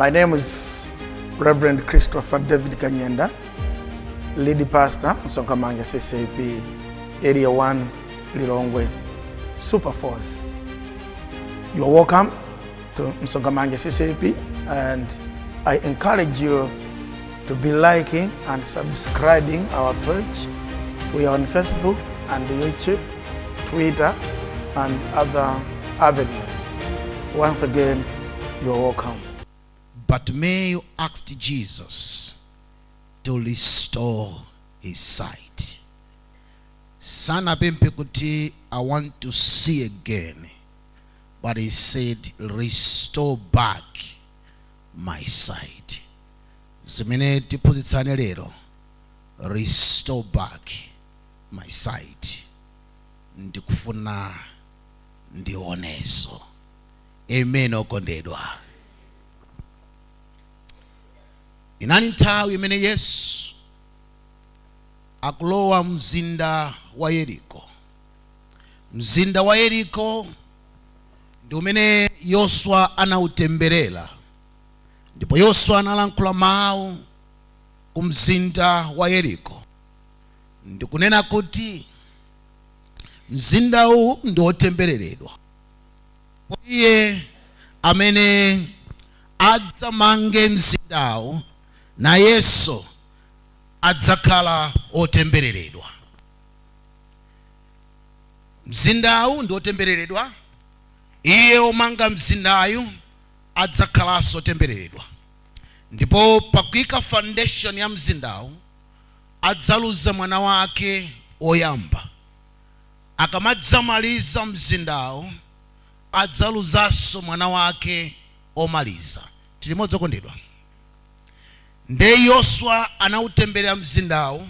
My name is Reverend Christopher David Kanyenda, lead pastor, Msongamange CCAP, Area 1, Lilongwe, Super Force. You are welcome to Msongamange CCAP, and I encourage you to be liking and subscribing our page. We are on Facebook and YouTube, Twitter, and other avenues. Once again, you are welcome. Bartimaeus asked Jesus to restore his sight. Sana kuti, I want to see again. But he said, restore back my sight. Zimene tipuzitsane lero, restore back my sight. Ndikufuna ndioneso. Amen okondedwa. Inani nthawi imene Yesu akulowa mzinda wa Yeriko. Mzinda wa Yeriko ndi umene Yoswa anautemberera. Ndipo Yoswa analankhula mawu ku mzinda wa Yeriko. Ndikunena kuti mzinda uwu ndi otembereredwa. Iye amene adzamange mzindawo na Yesu adzakhala otembereredwa. Mzindawu ndi otembereredwa. Iye omanga mzindayu adzakhala otembereredwa. Ndipo pakuyika foundation ya mzindawu adzaluza mwana wake oyamba. Akamadzamaliza mzindawu adzaluzanso mwana wake omaliza. Tilimodzi okondedwa. Nde Yoswa anautemberera mzindawu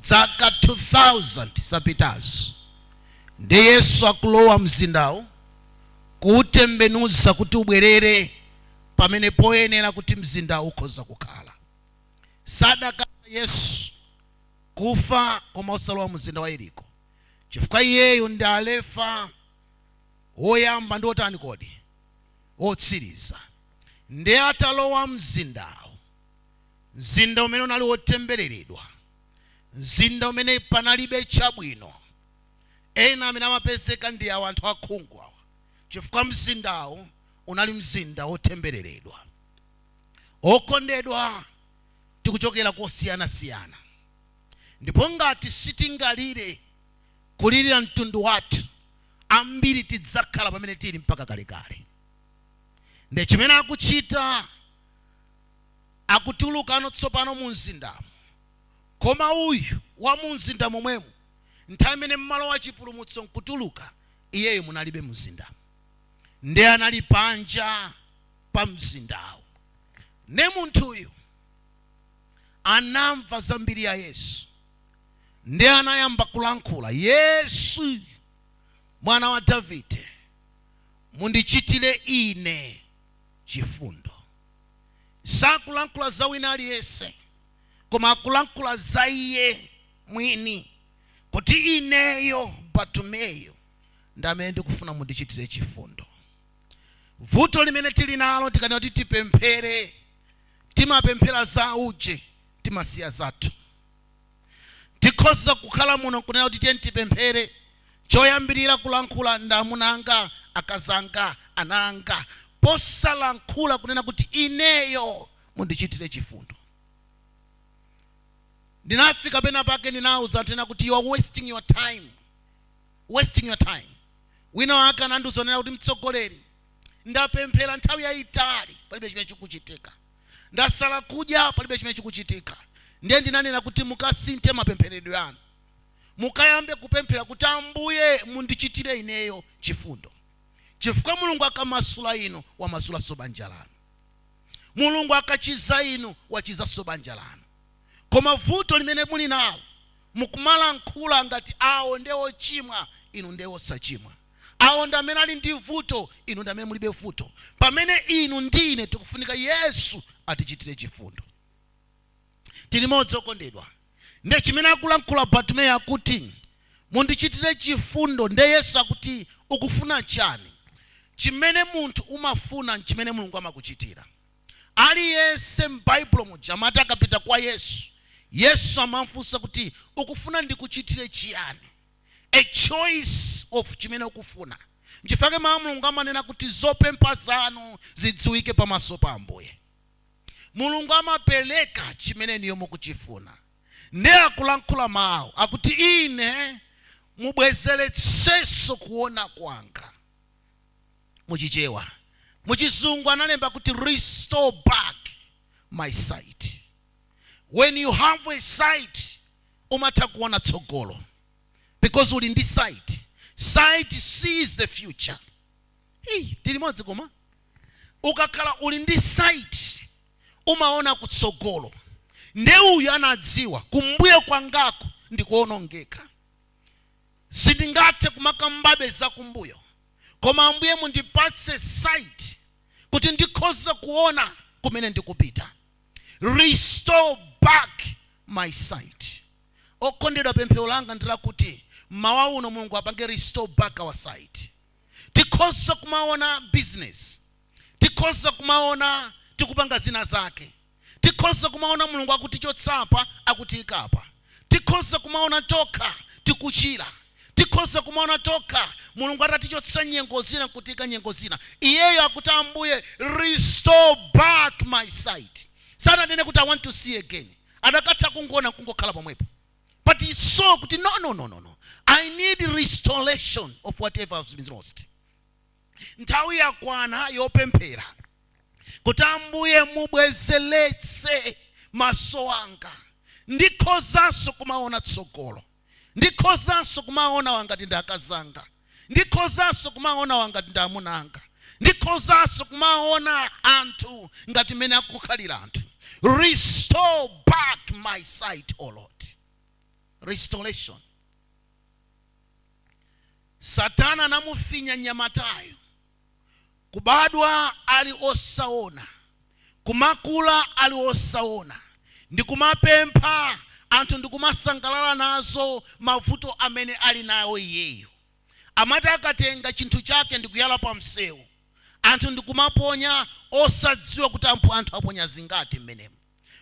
zaka 2000 zapitazo. Nde Yesu akulowa mzindawu kuutembenuza kuti ubwerere pamene poyenera kuti mzindawu ukhoza kukhala. Sadaka Yesu kufa koma osalowa mzinda wa Yeriko. Chifukwa iyeyo ndi alefa woyamba ndi otani kodi otsiriza. Nde atalowa mzindawu, mzinda umene unali wotembereredwa, mzinda umene panalibe chabwino, ena amene amapezeka ndi awo anthu akhungu awa. Chifukwa mzindawu unali mzinda wotembereredwa. Okondedwa, tikuchokera kosiyanasiyana. Ndipo ngati sitingalire kulirira mtundu wathu, ambiri tidzakhala pamene tili mpaka kalekale. Nde chimene akuchita akutuluka tsopano mu mzindamu. Koma uyu wa mu mzinda momwemo, nthawi imene mmalo wa chipulumutso nkutuluka, iyeyo munalibe mzindamu. Nde anali panja pa mzindawu. Ne munthuyu anamva zambiri ya Yesu. Nde anayamba kulankhula, Yesu mwana wa Davide, mundichitire ine chifundo. Sakulankhula za wina aliyense, koma akulankhula za iye mwini. Kuti ineyo Bartimaeus ndamene ndikufuna mundichitire chifundo. Vuto limene tili nalo tikanena kuti tipemphere, timapemphera za uje, timasiya zathu. Tikhoza kukhala muno kunena kuti tiye tipemphere, choyambirira kulankhula ndamunanga, akazanga, ananga, posalankhula kunena kuti ineyo mundichitire chifundo. Ndinafika pena pake ndinauza tena kuti you are wasting your time. Wasting your time. Wina wake anandizonera kuti mtsogoleri, ndapemphera nthawi yayitali palibe chimene chikuchitika. Ndasala kudya palibe chimene chikuchitika. Ndiye ndinanena kuti mukasinthe mapempheredwe anu. Mukayambe kupemphera kuti Ambuye mundichitire ineyo chifundo. Chifukwa Mulungu akamasula inu, wamasula banja lanu. Mulungu akachiza inu, wachiza banja lanu. Koma vuto limene muli nalo, mukumalankhula ngati awo ndi ochimwa, inu ndi osachimwa. Awo ndi amene ali ndi vuto, inu ndi amene mulibe vuto. Pamene inu ndine tikufunika Yesu atichitire chifundo. Tilimodzi okondedwa. Nde chimene akulankhula Bartimaeus akuti mundichitire chifundo. Nde Yesu akuti ukufuna chani? Chimene munthu umafuna chimene Mulungu amakuchitira. Aliyense m'Baibulo muja amati akapita kwa Yesu amamfunsa kuti ukufuna ndikuchitire chiyani. A choice of chimene ukufuna. Nchifake mawu Mulungu amanena kuti zopempha zanu zidziwike pamaso pa Ambuye. Mulungu amapereka chimene niyo mukuchifuna. Ndiye akulankhula mawu akuti ine mubwezeretsenso kuona kwanga. Muchichewa, muchizungu analemba kuti restore back my sight. When you have a sight, umatha kuona tsogolo. Because uli ndi sight. Sight sees the future. Tilimodzi koma. Ukakhala uli ndi sight, umaona kutsogolo. Nde uyu anadziwa kumbuye kwangako ndikuonongeka. Sindingathe kumakambabe za kumbuyo. Koma Ambuye mundipatse sight kuti ndikhoza kuona kumene ndikupita. Restore back my sight. Okondedwa pemphero langa ndila kuti mawa uno Mulungu apange restore back our sight. Tikhoza kumaona business. Tikhoza kumaona tikupanga zina zake. Tikhoza kumaona Mulungu akutichotsapa akutikapa. Tikhoza kumaona toka tikuchira. Tikhoza kumaona toka Mulungu atatichotsa nyengo zina kutika nyengo zina. Iyeyo akuti Ambuye restore back my sight. Sana nene kuti I want to see again. Adakatha kungona kungokhala pomwepo. But he saw kuti no. I need restoration of whatever has been lost. Nthawi yakwana yopemphera kuti Ambuye mubwezeretse maso anga. Ndikhozanso kumaona tsogolo. Ndikhozanso kumaona wangati ndakazanga. Ndikhozanso kumaona wangati ndamunanga. Ndikhozanso kumaona anthu ngati mene akukhalira anthu. Restore back my sight, O Lord. Restoration. Satana namufinya nyamatayo. Kubadwa ali osaona. Kumakula ali osaona. Ndikumapempha anthu ndikumasangalala nazo mavuto amene ali nayo iyeyo. Amati akatenga chinthu chake ndikuyala pa msewu. Anthu ndikumaponya osadziwa kuti anthu aponya zingati mmenemo.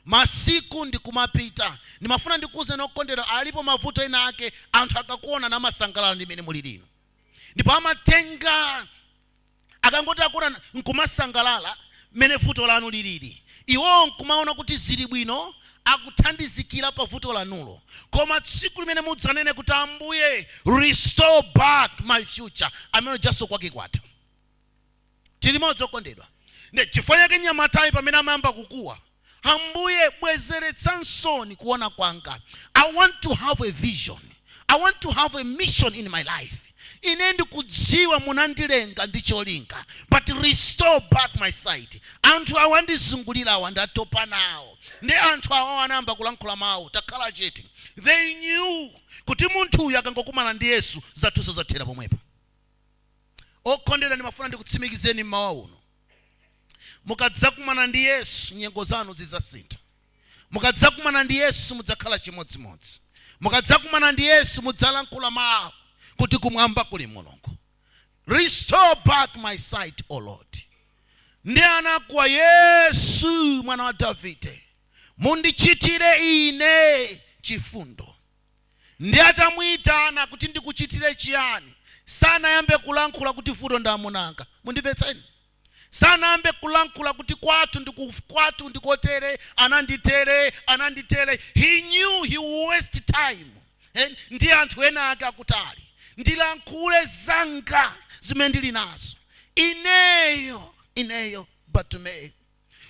Masiku ndikumapita. Nimafuna ndikuze nokondera alipo mavuto ena ake anthu akakuona na masangalala ndi mene muli lino. Ndipo amatenga akangoti akuna nkumasangalala mene vuto lanu lilili. Iwo nkumaona kuti zili bwino akuthandizikira pa vuto lanulo. Koma tsiku limene mudzanene kuti Ambuye restore back my future, amene jaso kwake kwata. Tilimodzi okondedwa. Nde chifukwa chake nyamatayi pamene amayamba kukua, Ambuye bwezeretsansoni kuona kwanga. I want to have a vision. I want to have a mission in my life. Ine ndikudziwa munandilenga ndicholinga. But restore back my sight. Anthu awandizungulira awandatopa nawo. Nde anthu awo anamba kulankhula mawu takhala chete. They knew kuti munthu uyu akangokumana ndi Yesu zathuso zathera pomwepo. Okondera ndimafuna ndikutsimikizeni mmawa uno. Mukadzakumana ndi Yesu nyengo zanu zidzasintha. Mukadzakumana ndi Yesu mudzakhala chimodzimodzi. Mukadzakumana ndi Yesu mudzalankhula mawu kuti kumwamba kuli Mulungu. Restore back my sight, O Lord. Ndi anakuwa Yesu mwana wa Davide, mundichitire ine chifundo. Ndi atamwitana kuti ndikuchitire chiyani, sana yambe kulankhula kuti vuto ndamunanga. Mundimvetseni. Sana yambe kulankhula kuti kwatu ndikotere ananditere. He knew he would waste time. Ndi anthu ena ake akutali. Ndilankhule zanga zimene ndili nazo. Ineyo Bartimaeyo.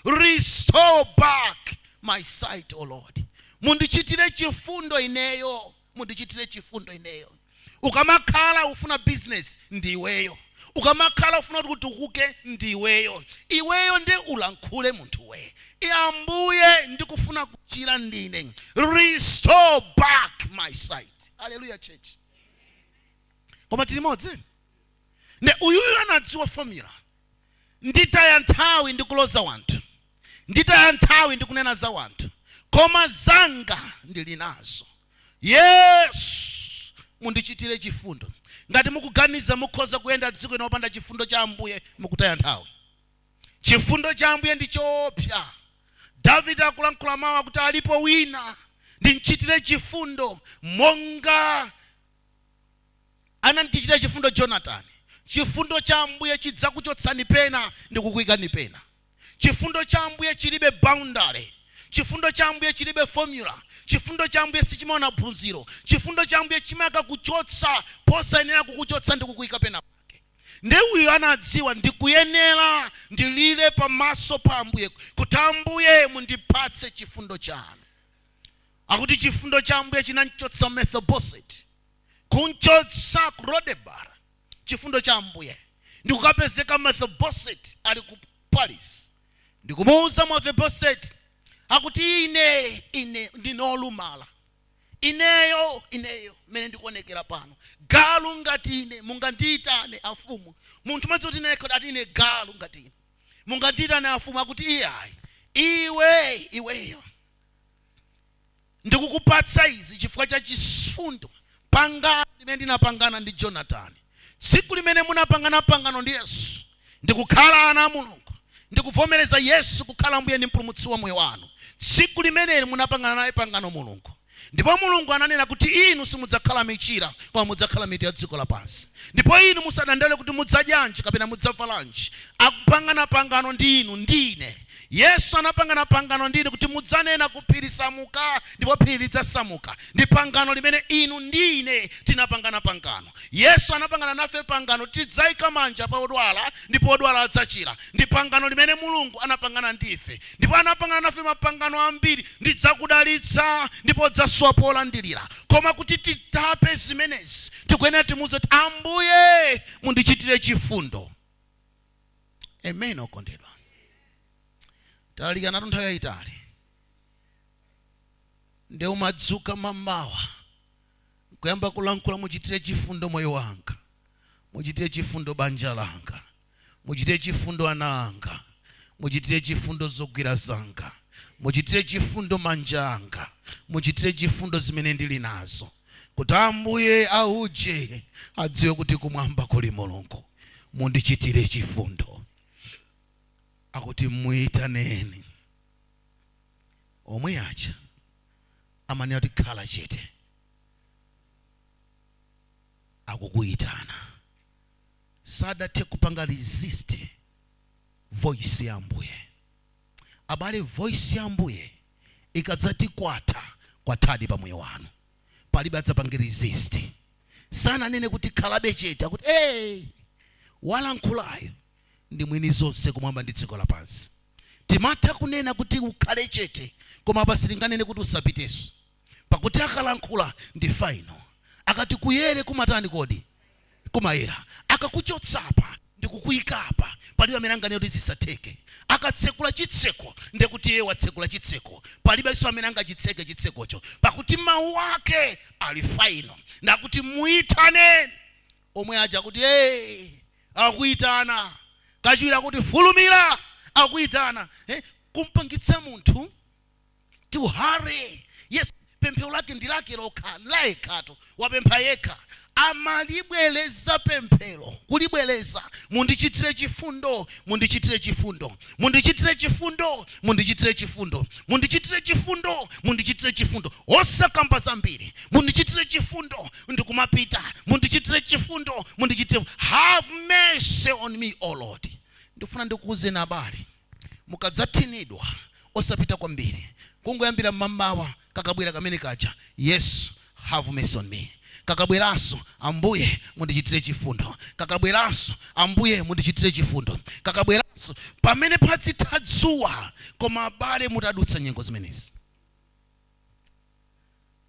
Restore back my sight, O Lord. Mundichitire chifundo ineyo. Ukamakhala ufuna business ndiweyo. Ukamakhala ufuna kuti utukuke ndiweyo. Iweyo ndi ulankhule munthu we. Ambuye ndikufuna kuchira ndine. Restore back my sight. Hallelujah church. Koma tilimodzi. Ne uyuyu anadziwa formula. Nditaya nthawi ndikuloza wanthu. Nditaya nthawi ndikunena za wanthu. Koma zanga ndili nazo. Yes, mundichitire chifundo. Ngati mukuganiza mukhoza kuyenda dziko linopanda chifundo cha Ambuye mukutaya nthawi. chifundo cha Ambuye ndi choopsa. Davide akulankhula mawu kuti alipo wina ndimchitire chifundo monga anandichitira chifundo Jonathan. Chifundo cha Ambuye chidzakuchotsani pena ndi kukuyikani pena. Chifundo cha Ambuye chilibe boundary. Chifundo cha Ambuye chilibe formula. Chifundo cha Ambuye sichimaona phunziro. Chifundo cha Ambuye chimaka kuchotsa posayenera kukuchotsa ndi kukuyika pena pake. Ndi uyo anadziwa ndikuyenera ndilire pamaso pa Ambuye kuti Ambuye mundipatse chifundo chanu. Akuti chifundo cha Ambuye chinanchotsa Mephibosheth, kunchotsa Lodebar. Chifundo cha Ambuye ndikukapezeka Mephibosheth ali ku Paris. Ndikumuuza Mephibosheth akuti ine ndinolumala. Ineyo mene ndikuonekera pano. Galu ngati ine mungandiyitane afumu. Munthu madzi kuti ati ine galu ngati ine mungandiyitane afumu. Akuti iweyo ndikukupatsa izi chifukwa cha chifundo pangano limene ndinapangana ndi Jonathan. Tsiku limene munapangana pangano ndi Yesu ndikukhala ana a Mulungu, ndikuvomereza Yesu kukhala Ambuye ndi mpulumutsi wa moyo wanu. Tsiku limene munapangana naye pangano Mulungu, ndipo Mulungu ananena kuti inu simudzakhala michira koma mudzakhala mitu ya dziko lapansi. Ndipo inu musadandale kuti mudzadyanji kapena mudzavalanji. Akupangana pangano ndi inu ndine. Yesu anapangana pangano ndine kuti mudzanena kuphiri samuka ndipo phiri lidzasamuka. Ndi pangano limene inu ndine tinapangana pangano. Yesu anapangana nafe pangano tidzayika manja pa odwala ndipo odwala adzachira. Ndi pangano limene Mulungu anapangana ndife. Ndipo anapangana nafe mapangano ambiri, ndidzakudalitsa ndipo dzaswapola ndilira. Koma kuti titape zimenezi tikuyenera timuze kuti Ambuye mundichitire chifundo. Amen okondedwa. Talikana nthawi yayitali. Nde umadzuka mamawa kuyamba kulankhula muchitire chifundo moyo wanga, muchitire chifundo banja langa, muchitire chifundo ana anga, muchitire chifundo zogwira zanga, muchitire chifundo manja anga, muchitire chifundo zimene ndili nazo, kuti Ambuye auje adziwe kuti kumwamba kuli Mulungu. Mundichitire chifundo. Akuti muyitaneni. Omwe aja amanena kuti khala chete. Akukuyitana. Sadathe kupanga resist voice ya Ambuye. Abale voice ya Ambuye ikadzati kwatadi pa moyo wanu, palibe adzapanga resist. Sana nene kuti khalabe chete. Akuti walankhulayo ndi mwini zonse kumwamba ndi dziko lapansi. Timatha kunena kuti ukhale chete koma basilinganene kuti usapiteso. Pakuti akalankhula ndi final. Akati kuyere kumatani kodi kumayera. Akakuchotsapa ndi kukuyikapa palibe amene anganene kuti zisateke. Akatsekula chitseko ndi kuti yeye watsekula chitseko. Palibe iso amene angachitseke chitsekocho. Pakuti mawu ake ali final. Na kuti muitane. Omwe aja kuti akuyitana. Kachiwira kuti fulumira akuyitana. Kumpangitsa munthu to hurry. Yes, pemphero lake ndi lake lokha laekato wapempha yekha. Amalibweleza pemphero kulibweleza. Mundichitire chifundo, mundichitire chifundo, mundichitire chifundo, mundichitire chifundo, mundichitire chifundo, mundichitire chifundo. Osakamba zambiri. Mundichitire chifundo ndikumapita. Mundichitire chifundo, mundichitire. Have mercy on me, O Lord. Ndifuna ndikuuzeni abale. Mukadzathinidwa osapita kwambiri. Kungoyambira mamawa kakabwera kamene kaja. Yes, have mercy on me. Kakabweraso Ambuye mundichitire chifundo. Kakabweraso Ambuye mundichitire chifundo. Kakabweraso pamene patsitha dzuwa koma abale mutadutsa nyengo zimenezi.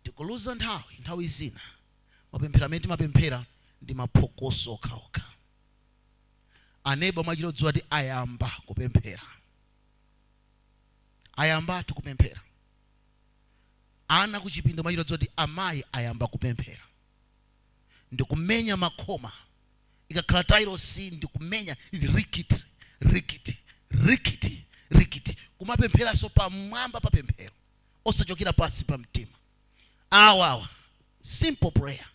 Tikuluza nthawi zina. Mapemphera amene timapemphera ndi maphokoso okhaokha. Aneba mwachiro dziwa kuti ayamba kupemphera. Ayamba tikupemphera. Ana kuchipinda mwachiro dziwa kuti amayi ayamba kupemphera. Ndikumenya makoma. Ikakhala tairo si ndikumenya rikiti. Kumapemphera so pamwamba pa pemphero. Osachokera pasi pa mtima. Awa. Simple prayer.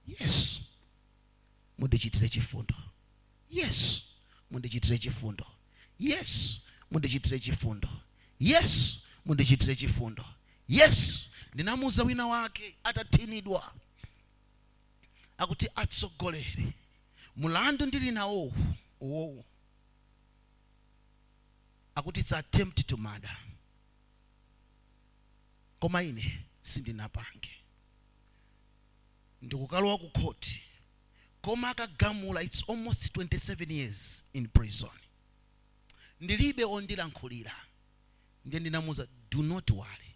Yes. Mundichitire chifundo. Yes. Mundichitire chifundo. Yesu mundichitire chifundo. Yesu mundichitire chifundo. Yesu. Ndinamuza wina wake atathinidwa akuti atsogoleri mulandu ndili nawo uwowo akuti it's attempt to murder, koma ine sindinapange. Ndikukalowa ku court koma akagamula it's almost 27 years in prison. Ndilibe ondilankhulira. Ndiye ndinamuza do not worry.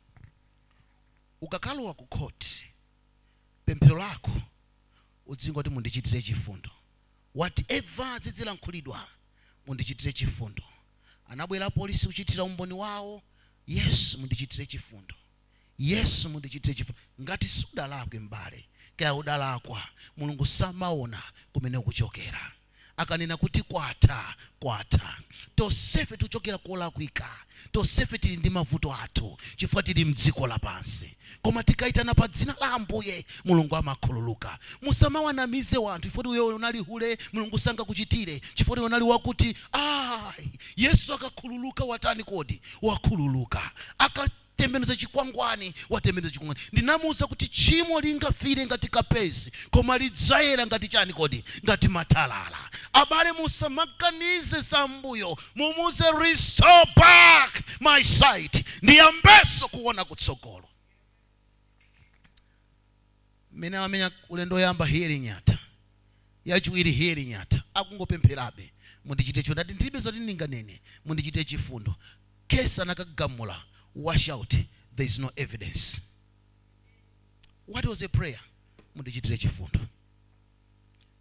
Ukakalowa ku court pemphero lako udzingo kuti mundichitire chifundo. Whatever zizilankhulidwa mundichitire chifundo. Anabwera polisi kuchitira umboni wawo. Yesu mundichitire chifundo. Yesu mundichitire chifundo. Ngati sudalakwe mbale kaya udalakwa Mulungu samaona kumene ukuchokera. Akanena kuti kwatha tosefe tuchokera kolakwika, tosefe tili ndi mavuto athu chifukwa tili mdziko lapansi, koma tikaitana pa dzina la Ambuye Mulungu amakhululuka. Musamawanamize wanthu chifukwa wewe unali hule Mulungu sangakuchitire, chifukwa wewe unali wakuti Yesu akakhululuka watani kodi wakhululuka, tembenuza chikwangwani watembenuza chikwangwani. Ndinamuza kuti chimo lingafire ngati kapezi koma lidzayera ngati chani kodi ngati matalala. Abale musamaganize sambuyo, mumuze restore back my sight, ndiyambeso kuona kutsogolo. Mene wamenya ulendo yamba hearing yata yachiwiri hearing yata akungopempherabe mundichite chifundo. Ndati ndilibe zoti ndinganene mundichite chifundo. Kesa nakagamula wash out, there is no evidence. What was a prayer? Mundichitire chifundo.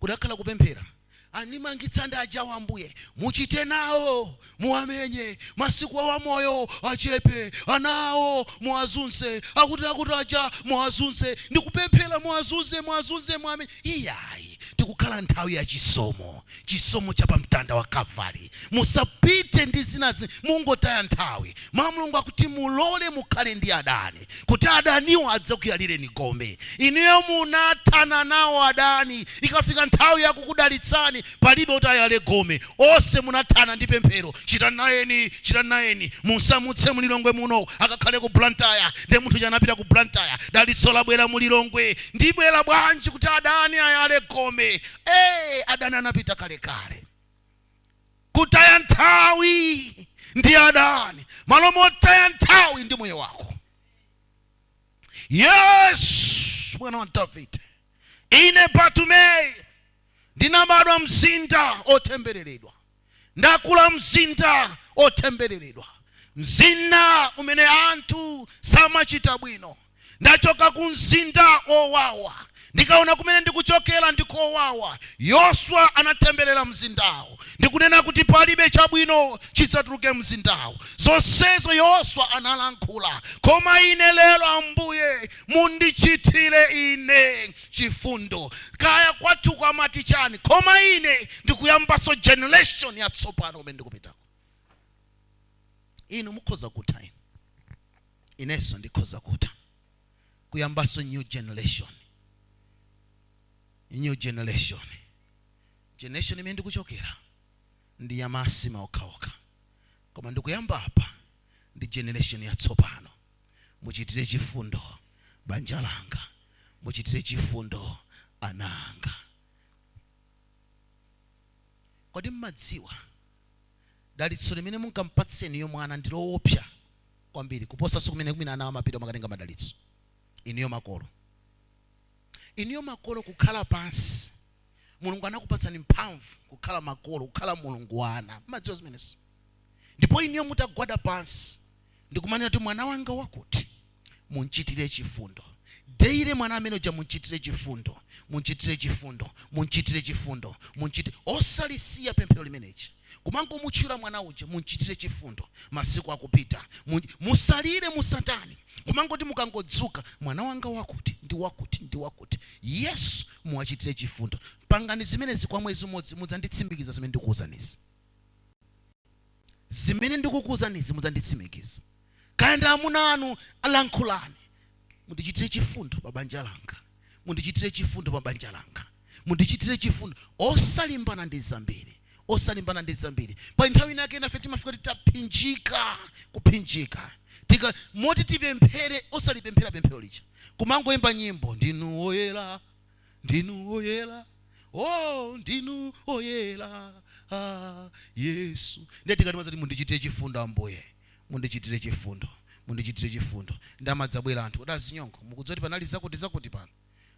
Kudakhala kupemphera animangitsanda ajawa Ambuye muchite nawo muwamenye masiku wa moyo achepe anawo muwazunse akuti aja muwazunse ndikupemphera muwazunse muwamenye. Iyayi tikukhala nthawi ya chisomo cha pamtanda wa Kalvari. Musapite ndi zinazi mungotaya nthawi. Mulungu akuti mulole mukhale ndi adani kuti adaniwo adzakuyalireni gome. Ineyo munathana nawo adani, ikafika nthawi ya kukudalitsani palibe utayale gome. Ose munathana ndi pemphero. Chita nayeni musamutse mulilongwe muno akakhale ku Blantyre. Ndi munthu janapita ku Blantyre dalitso labwera mulilongwe. Ndibwera bwanji kuti adani ayale gome. Adani anapita kale. Kutaya nthawi ndi adani. Malomo taya nthawi ndi moyo wako. Yes, mwana wa David. Ine Bartimaeyo ndinabadwa mzinda otembereredwa, ndakula mzinda otembereredwa, mzinda umene anthu samachita bwino. Ndachoka ku mzinda owawa, ndikaona kumene ndikuchokera ndikowawa. Yoswa anatemberera mzindawo, ndikunena kuti palibe chabwino chidzatuluke mzindawo. Zonsezo Yoswa analankhula, koma ine lero Ambuye mundichitire ine chifundo. Kaya kwathu kwamati chani, koma ine ndikuyambaso generation yatsopano umene ndikupitako. Inu mukhoza kutha ine, ineso ndikhoza kutha kuyambaso new generation imene ndikuchokera ndi ya masima okhaokha, koma ndikuyamba apa ndi generation yatsopano. Muchitire chifundo banja langa, muchitire chifundo ana anga. Kodi mmadziwa dalitso limene munkampatseni yo mwana ndiloopsa kwambiri kuposa kumene kumina ana amapita makatenga madalitso. Iniyo makolo kukhala pansi. Mulungu anakupatsani mphamvu kukhala makolo, kukhala mulungu wana. Mmadziwa zimenezo. Ndipo iniyo mutagwada pansi ndikumanena kuti mwana wanga wakuti munchitire chifundo. Deire mwana amene uja munchitire chifundo, munchitire chifundo, munchitire chifundo, munchitire. Osalisiya pemphero limenechi. Kumango muchira mwana uja munchitire chifundo. Masiku akupita musalire musatani. Kumango ti mukangodzuka mwana wanga wakuti ndi wakuti. Yesu muwachitire chifundo. Pangani zimenezi kwa mwezi umodzi mudzanditsimikiza zimene ndikuwuzanizi. Zimene ndikukuwuzanizi mudzanditsimikiza. Kayenda amuna anu alankhulani. Mundichitire chifundo pabanja langa. Mundichitire chifundo pabanja langa. Mundichitire chifundo. Osalimbana ndi zambiri, osalimbana ndi zambiri. Pa nthawi inake nafe timafika kuti tapinjika, kupinjika. Moti tipemphere osalipemphera pemphero lija. Kumangoimba nyimbo, ndinu oyera, ndinu oyera, oh ndinu oyera, Yesu. Ndiye tikati mundichitire chifundo Ambuye, mundichitire chifundo, mundichitire chifundo. Ndamadzabwera anthu odazinyongo, mukudzoti panali zakuti pano.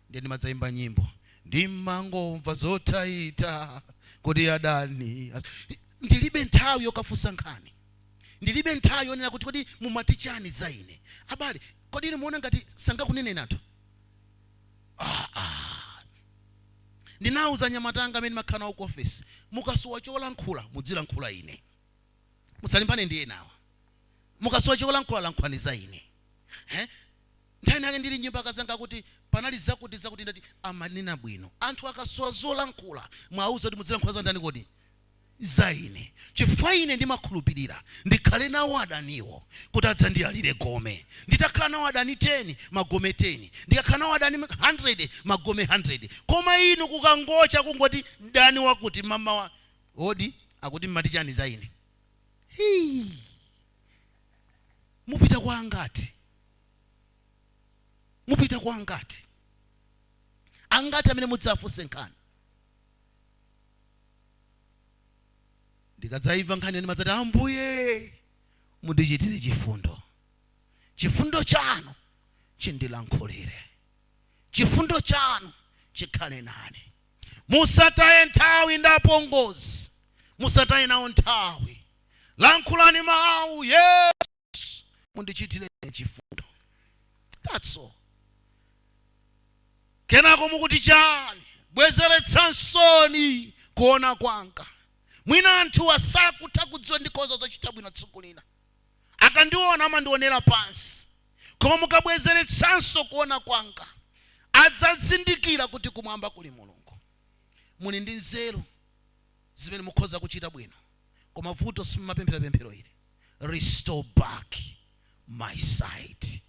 Ndiye ndimadzaimba nyimbo, ndimangomva zotaita kodi adani. Ndilibe nthawi yokafunsa nkhani, ndilibe nthawi yonena kuti kodi mumatichani za ine. Abale, kodi ine muona ngati sangakunene anthu? Ndinauza nyamatanga amene makhala nawo ku office, mukasowa cholankhula mudzilankhula ine, musalimbane ndi enawa. Mukasowa cholankhula lankhulani za ine. Nthawi nake ndili nyumba akazanga kuti panali zakuti ndati amanena bwino. Anthu akasowa zolankhula mwauza kuti mudzilankhula za ndani kodi? Za ine. Chifukwa ine ndimakhulupirira ndikhale nawo adaniwo kuti adzandiyalire gome. Nditakhala nawo adani 10 magome 10, ndikakhala nawo adani 100 magome 100. Koma inu kukangocha kungoti dani wakuti mama wa odi akuti mmatichani za ine. Mupita kwa angati? Mupita kwa angati? Angati amene mudzafunse nkhani. Ndikadzaiva nkhani ndimadzati Ambuye mundichitire chifundo. Chifundo chanu chindilankhulire. Chifundo chanu chikhale nane. Musataye nthawi ndapongozi. Musataye nawo nthawi. Lankhulani mawu, yes. Mundichitire chifundo. That's all. Kenako mukuti chani? Bwezeretsa nsoni kuona kwanga. Mwina anthu asakutha kudziwa ndikoza zochita bwino tsiku lina. Akandiona amandionera pansi. Koma mukabwezeretsanso kuona kwanga, adzazindikira kuti kumwamba kuli Mulungu. Muli ndi nzeru zimene mukhoza kuchita bwino, koma vuto simumapemphera pemphero ili. Restore back my sight.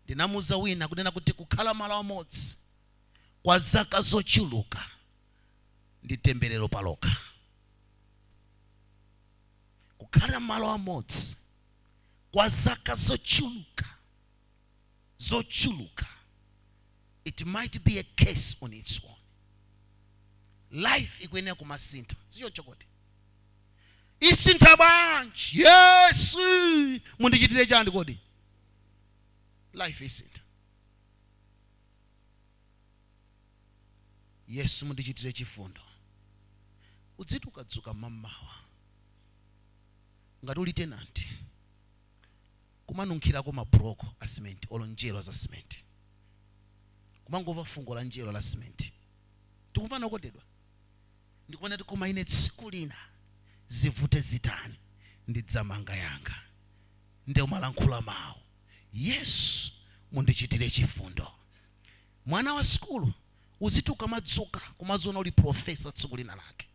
Ndinamuza wina kunena kuti kukhala malo amodzi kwa zaka zochuluka ndi temberero paloka. Kukhala malo amodzi kwa zaka zochuluka, it might be a case on its own. Life ikuyenera kumasintha, siyo chokoti. Isintha banji, yes, mundichitire chani kodi? Life isintha. Yesu mundichitire chifundo. Udzitu ukadzuka mamawa ngati uli tenant, kumanunkhirako mabroko a cement olo njelo za cement, kumangova fungo la njelo la cement. Tikumvana okondedwa? Ndikuona kuti koma ine tsiku lina zivute zitani ndidzamanga yanga, nde umalankhula mawu. Yesu mundichitire chifundo. Mwana wa skulu uzitu ukamadzuka kumaziona uli professor tsiku lina lake.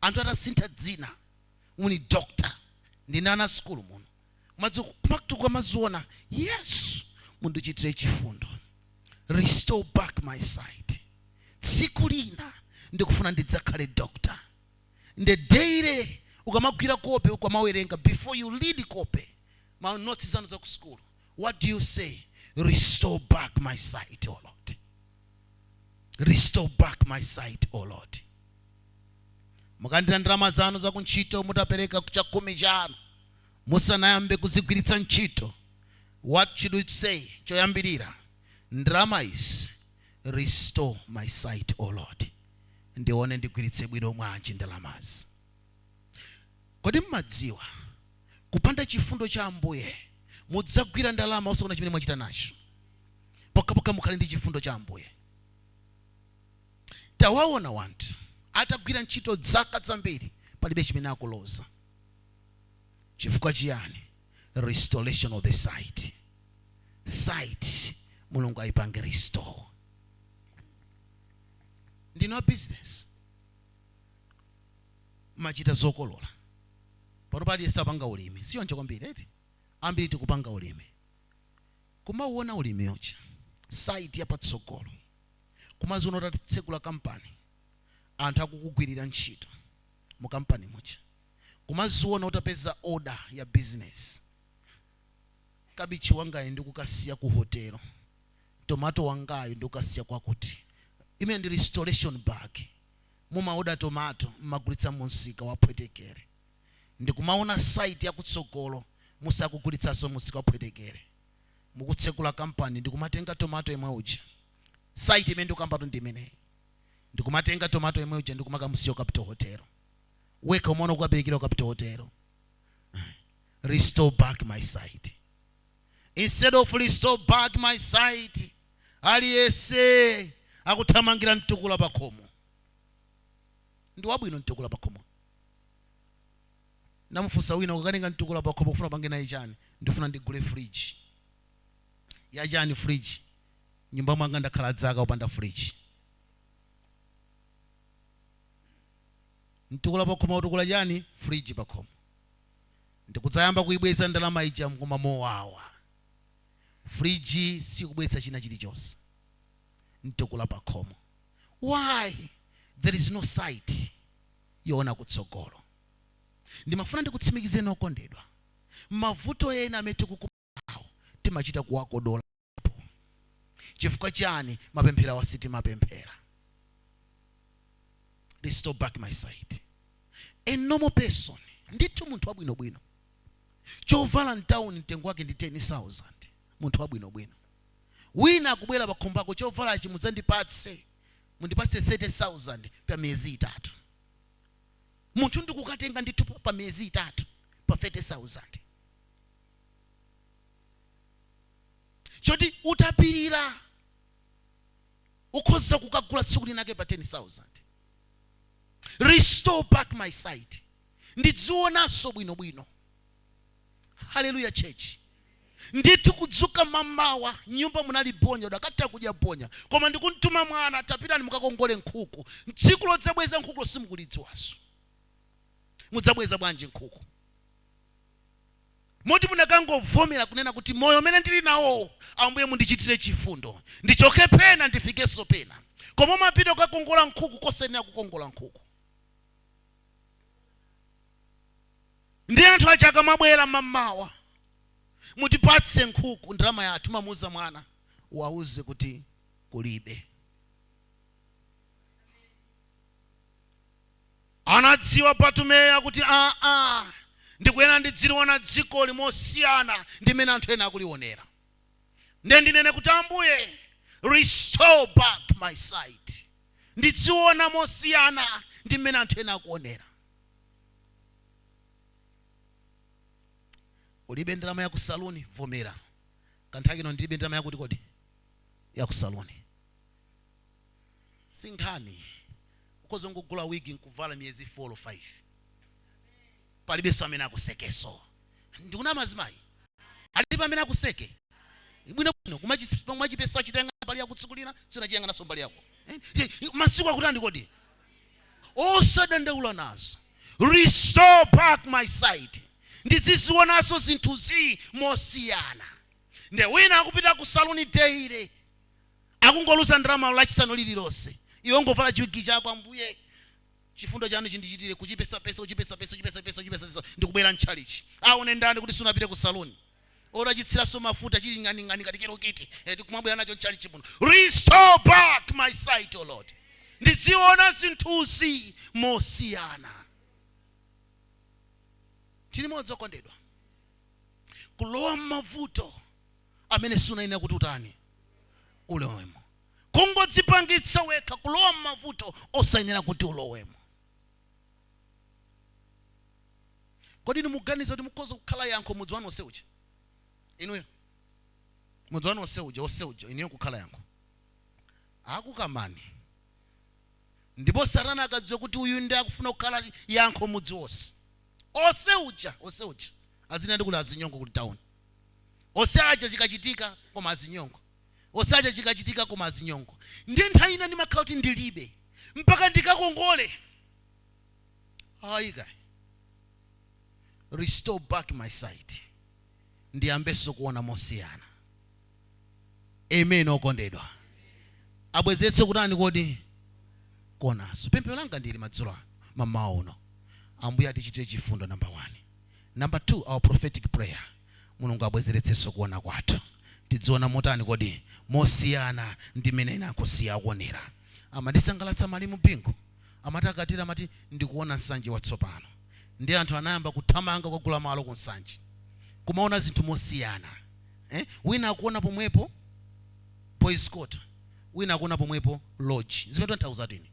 Anthu atasintha dzina, uni doctor, ndine ana skulu muno. Kumaktuka maziona, Yesu mundichitire chifundo. Restore back my sight. Tsiku lina ndikufuna ndidzakhale doctor. Nde daily ukamagwira kope ukamawerenga, before you read kope ma notes zanu za ku school, what do you say? Restore back my sight, oh Lord. Restore back my sight, oh Lord. Mukandira ndrama zanu za kunchito mutapereka cha 10 chanu, musanayambe kuzigwiritsa ntchito. What should we say? Choyambirira, ndrama is restore my sight, oh Lord. Ndione ndigwiritse bwino mwanji ndalamazi. Kodi mmadziwa kupanda chifundo cha Ambuye mudzagwira ndalama osakona chimene mwachita nacho. Pokapoka mukhale ndi chifundo cha Ambuye. Tawaona wanthu atagwira ntchito zaka zambiri palibe chimene akuloza. Chifukwa chiyani? Restoration of the sight. Sight Mulungu ayipange restore. Ndino business machita zokolola pano yesa panga ulimi, siyo ncho kwambiri eti ambiri tikupanga ulimi. Kumauona ulimi yocha site ya patsogolo, kumaziona kuti tsekula kampani, anthu akukugwirira ntchito, mu company mucha kumaziona utapeza order ya business, kabichi wangayo ndikukasiya ku hotelo, tomato wangayo ndikukasiya kwakuti, imene ndi restoration bag, mumaoda tomato mmagulitsa munsika wapwetekere, ndikumaona site yakutsogolo musakugulitsaso munsika wapwetekere, mukutsekula company ndikumatenga tomato imwe uja, site imene ndikukambatu ndi imeneyi, ndikumatenga tomato imwe uja ndikumakamusiya Capital Hotel, weka umaona kukaberekera Capital Hotel. Restore back my sight. Instead of restore back my sight, aliyese akuthamangira mtukula pakhomo. Ndi wabwino mtukula pakhomo. Namufunsa wina kukatenga mtukula pakhomo kufuna pange naye chani? Ndifuna ndigule fridge. Ya chani fridge? Nyumba mwanga ndakhala dzaka upanda fridge. Mtukula pakhomo utukula chani? Fridge pakhomo. Ndikudzayamba kuibweza ndalama ija mkoma mowawa. Fridge si kubweza china chilichonse. Mtukula pakhomo. Why? There is no sight yoona kutsogolo. Ndimafuna ndikutsimikizeni okondedwa, mavuto ena amene tikukumanawo timachita kuwakodola po. Chifukwa chani? Mapemphera wasiti mapemphera. Restore back my sight. A normal person, ndithu munthu wabwinobwino, chovala mtown mtengo wake ndi 10,000, munthu wabwinobwino. Wina akubwera pakhombako chovala chimudzandipatse, mundipatse 30,000 pa miyezi 3. Munthu ndikukatenga ndithu pa miyezi 3 pa 30,000. Choti utapirira ukhoza kukagula tsiku linake pa 10,000. Restore back my sight. Ndidzionaso bwinobwino. Hallelujah church. Ndithu kudzuka mamawa nyumba munali bonya udakatha kudya bonya, koma ndikuntuma mwana tapitani mukakongole nkhuku. Tsiku lodzabweza nkhuku simukulidziwaso. Mudzabweza bwanji nkhuku? Moti munakangovomera kunena kuti moyo umene ndili nawo Ambuye mundichitire chifundo, ndichoke pena ndifikeso pena. Koma mapita kukakongola nkhuku kosenera kukongola nkhuku. Ndi anthu aja mabwera mamawa, mutipatse nkhuku ndalama yathu, mamuza mwana wauze kuti kulibe. Anadziwa Bartumeyo kuti ndikuyena ndidziliona dziko limosiyana ndimene anthu ena akulionera. Ndinene kuti Ambuye restore back my sight. Ndidziona mosiyana ndimene anthu ena akuonera. Ulibe ndalama ya kusaluni, vomera. Kanthaki no ndilibe ndalama yakuti kodi ya kusaluni. Sinkhani ukozo ngogula wigi nkuvala miyezi 4 or 5. Palibe samene akusekeso. Ndikuna mazimayi alibe amene akuseke. Bwino bwino kumachipesa chitenga pali yakutsukulira sina chiyanga naso mbali yako. Masiku akutandi kodi? Osadandaula nazo. Restore back my sight. Ndizizionaso zinthu mosiyana. Nde wina akupita ku saluni daily, akungoluza ndalama lachisanu lililonse. Iwe ngovala chiwigi chako, Ambuye chifundo chanu chindichitire, kuchipesa pesa ndikubwera mchalichi. Aone ndani kuti sunapite ku saluni. Ora chitsiraso mafuta chili ngani katikero kiti. Ndikumabwera nacho mchalichi muno. Restore back my sight, O Lord. Ndiziona zinthu mosiyana. Tili modzi okondedwa. Kulowa mavuto amene sunayenera kuti utani ulowemo. Kungodzipangitsa wekha kulowa mavuto osayenera kuti ulowemo. Kodi muganiza kuti mukhoza kukhala yankho mudzi wanu oseuja? Inuyo mudzi wanu oseuja inuyo kukhala yankho. Akukamani. Ndipo Satana akadziwa kuti uyu ndi akufuna kukhala yankho mudzi wonse. Oseuja azina ndikula azinyongo ku town. Osaja chikachitika koma azinyongo. Osaja chikachitika koma azinyongo. Ndi nthawi ina ndimakhala kuti ndilibe mpaka ndikakongole. Hayi. Restore back my sight. Ndiyambeso kuona mosiyana. Amen okondedwa. Abwezetse kutani kodi? Konaso. Pemphero langa ndili madzulo mamawa uno. ambuye atichitire chifundo. Number 1. Number 2, our prophetic prayer. Mulungu abwezeretsenso kuona kwathu. Tidziona motani kodi mosiyana ndi mmene ena akusiya akuonera. Amandisangalatsa mali mpingo. Amatakatira amati ndikuona nsanje watsopano. Ndi anthu anayamba kuthamanga kugula malo ku nsanje. Kumaona zinthu mosiyana. Wina akuona pomwepo Boys Quarter, wina akuona pomwepo lodge. Zimene ntauza tini.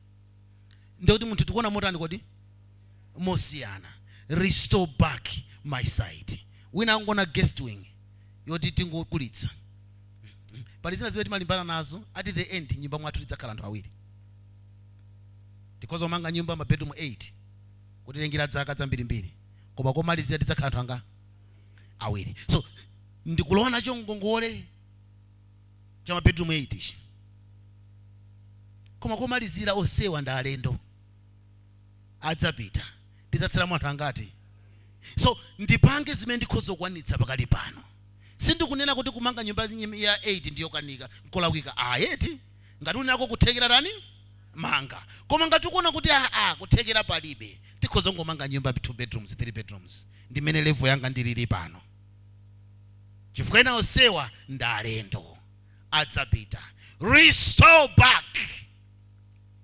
Ndio kuti munthu tikuona motani kodi mosiyana. Restore back my sight. Wina angona guest wing yoti tingokulitsa. Pali zina zimene timalimbana nazo at the end nyumba mwathu lidzakhala anthu awiri. Because omanga nyumba ma bedroom 8 kuti lengira dzaka zambirimbiri koma komalizira tidzakhala anthu anga awiri. So ndikulowa nacho ngongole cha ma bedroom 8 ishi koma komalizira osewa ndi alendo adzapita tidzatsala anthu angati. So ndipange zimene ndikhoza kukwanitsa pakali pano. Sindikunena kuti kumanga nyumba ya 8 ndiyo kanika nkolakwika ayeti ngati unako kuthekera tani manga. Koma ngati ukuona kuti kuthekera palibe tikhoza ngomanga nyumba 2 bedrooms 3 bedrooms. Ndimene level yanga ndilili pano. Chifukwa ena osewa ndi alendo adzapita. Restore back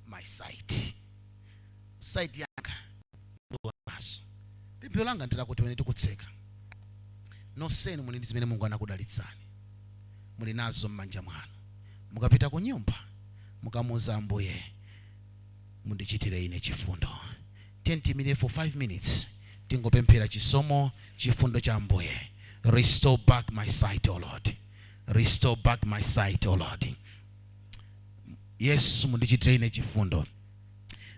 my sight. Sight yanga ndonaso. Pempho langa ndila kuti wene tikutseka. Noseni muli ndi zimene Mulungu anakudalitsani. Muli nazo m'manja mwanu. Mukapita ku nyumba mukamuza ambuye mundichitire ine chifundo. 10 minutes for 5 minutes. Tingopemphera chisomo chifundo cha ambuye. Restore back my sight, O Lord. Restore back my sight, O Lord. Yes, mundichitire ine chifundo.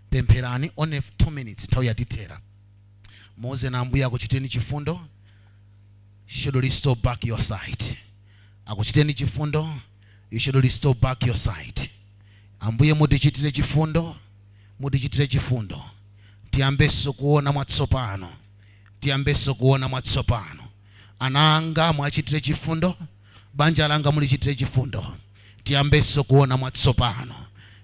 Pempherani only 2 minutes nthawi yatithera. Muze na ambuye akuchiteni chifundo. Should restore back your sight. Akuchiteni chifundo. You should restore back your sight. Ambuye mundichitire chifundo. Mundichitire chifundo. Tiyambeso kuona mwatsopano. Tiyambeso kuona mwatsopano. Ananga mwachitire chifundo. Banja langa mulichitire chifundo. Tiyambeso kuona mwatsopano.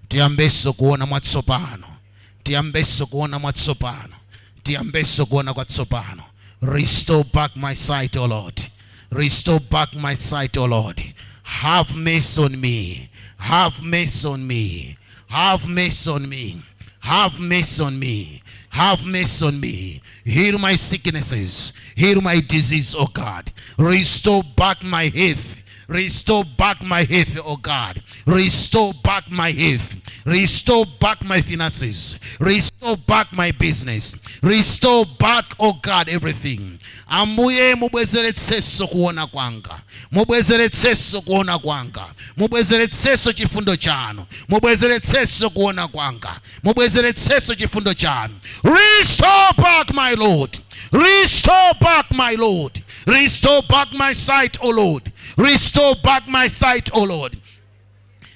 Tiyambeso kuona mwatsopano. Tiyambeso kuona mwatsopano. Tiyambeso kuona mwatsopano. Restore back my sight, O Lord. Restore back my sight, O Lord. Have mercy on me. Have mercy on me. Have mercy on me. Have mercy on me. Have mercy on me. Heal my sicknesses. Heal my disease, O God. Restore back my health. Restore back my health, O God. Restore back my health. Restore back my finances. Restore back my business. Restore back, O God, everything. Ambuye mubwezeretseso kuona kwanga. Mubwezeretseso kuona kwanga. Mubwezeretseso chifundo chanu. Mubwezeretseso kuona kwanga. Mubwezeretseso chifundo chanu. Restore back, my Lord. Restore back, my Lord. Restore back my sight, O Lord. Restore back my sight, O Lord.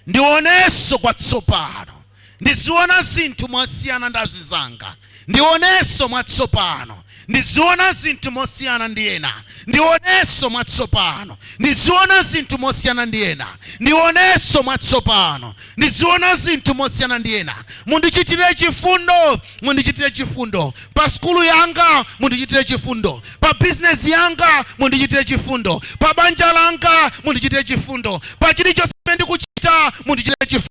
Ndioneso kwatsopano. Ndiziona zinthu mosiyana ndazi zanga. Ndioneso mwatsopano. Ndiziona zinthu mosiyana ndiyena. Ndioneso mwatsopano. Ndiziona zinthu mosiyana ndiyena. Ndioneso mwatsopano. Ndiziona zinthu mosiyana ndiyena. Mundichitire chifundo. Mundichitire chifundo. Pa skulu yanga mundichitire chifundo. Pa business yanga mundichitire chifundo. Pa banja langa mundichitire chifundo. Pa chilichonse ndikuchita mundichitire chifundo.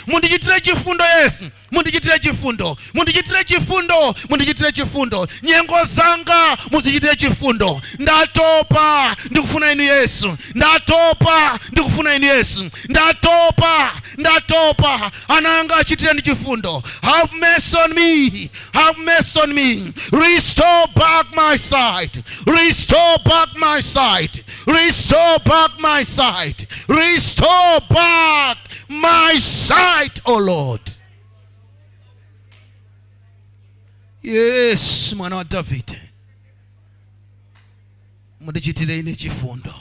Mundichitire chifundo, Yesu. Mundichitire chifundo. Mundichitire chifundo. Mundichitire chifundo. Nyengo zanga muzichitire chifundo. Ndatopa ndikufuna inu Yesu. Ndatopa ndikufuna inu Yesu. Ndatopa ananga achitire ndi chifundo. Have mercy on me. Have mercy on me. Restore back my sight. Restore back my sight. Restore back my sight. Restore back my sight, O Lord. Yes, mwana wa David. Mundichitire ine chifundo.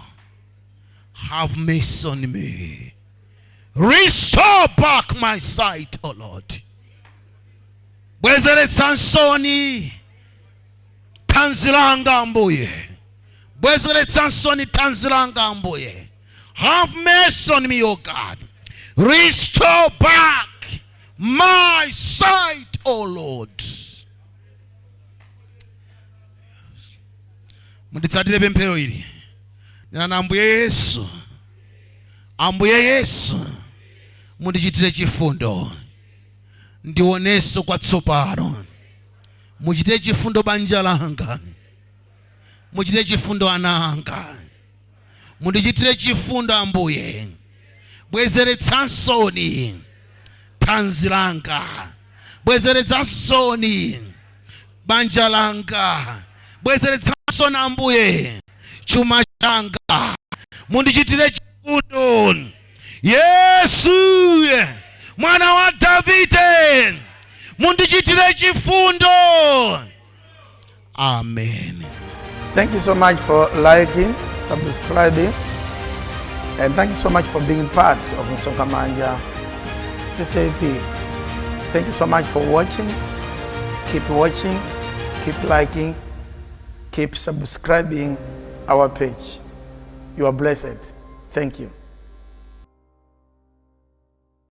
Have mercy on me. Restore back my sight, O Lord. Bwezeretsa nsoni tanzilanga ambuye. Bwezeretsa nsoni tanzilanga ambuye. Have mercy on me, O God. Restore back my sight, O Lord. Munditsatire pemphero ili. Nena Ambuye Yesu. Ambuye Yesu. Mundichitire chifundo. Ndioneso kwatsopano. Muchitire chifundo banja langa. Muchitire chifundo ana anga. Mundichitire chifundo Ambuye. Bwezeretsansoni thanzi langa. Bwezeretsansoni banja langa. Bwezeretsansoni Ambuye chuma changa. Mundichitire chifundo Yesu mwana wa Davide. Mundichitire chifundo. Amen. Thank you so much for liking, subscribing, and thank you so much for being part of Nsonkamanja CCAP. Thank you so much for watching. Keep watching, keep liking, keep subscribing our page. You are blessed. Thank you.